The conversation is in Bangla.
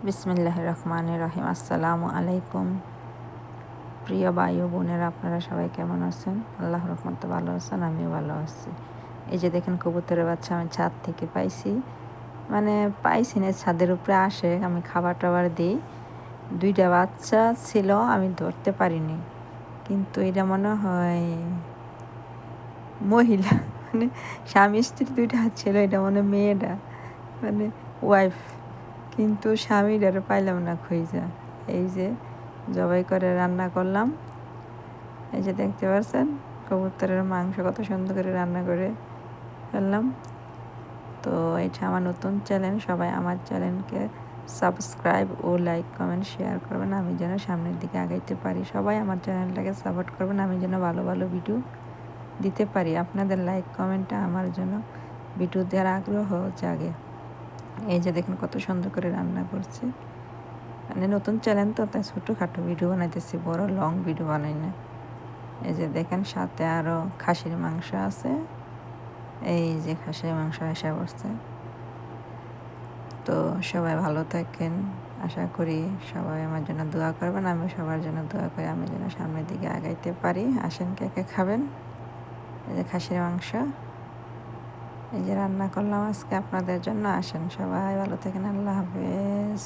বিসমিল্লাহির রহমানির রহিম। আসসালামু আলাইকুম। প্রিয় ভাই ও বোনেরা, আপনারা সবাই কেমন আছেন? আল্লাহর রহমতে ভালো আছেন, আমিও ভালো আছি। এই যে দেখেন, কবুতরের বাচ্চা আমি ছাদ থেকে পাইছি। মানে পাইছি না, ছাদের উপরে আসে, আমি খাবার টাবার দিই। 2টা বাচ্চা ছিল, আমি ধরতে পারিনি। কিন্তু এটা মনে হয় মহিলা, মানে স্বামী স্ত্রী 2টা ছিল, এটা মনে হয় মেয়েটা, মানে ওয়াইফ। কিন্তু স্বামীটারে পাইলাম না খুঁজা। এই যে জবাই করে রান্না করলাম। এই যে দেখতে পাচ্ছেন, কবুতরের মাংস কত সুন্দর করে রান্না করে ফেললাম। তো এটা আমার নতুন চ্যানেল, সবাই আমার চ্যানেলকে সাবস্ক্রাইব ও লাইক কমেন্ট শেয়ার করবেন, আমি যেন সামনের দিকে আগাইতে পারি। সবাই আমার চ্যানেলটাকে সাপোর্ট করবেন, আমি যেন ভালো ভালো ভিডিও দিতে পারি। আপনাদের লাইক কমেন্টটা আমার জন্য ভিডিও দেওয়ার আগ্রহ জাগে। এই যে দেখুন কত সুন্দর করে রান্না করছে। মানে নতুন চ্যানেল তো, তাই ছোটোখাটো ভিডিও বানাইতেছি, বড় লং ভিডিও বানাই না। এই যে দেখেন, সাথে আরও খাসির মাংস আছে। এই যে খাসির মাংস এসে পড়ছে। তো সবাই ভালো থাকেন, আশা করি সবাই আমার জন্য দোয়া করবেন, আমি সবার জন্য দোয়া করি, আমি যেন সামনের দিকে আগাইতে পারি। আসেন, কে কে খাবেন? এই যে খাসির মাংস, এই যে রান্না করলাম আজকে আপনাদের জন্য। আসেন, সবাই ভালো থাকেন, আল্লাহ হাফেজ।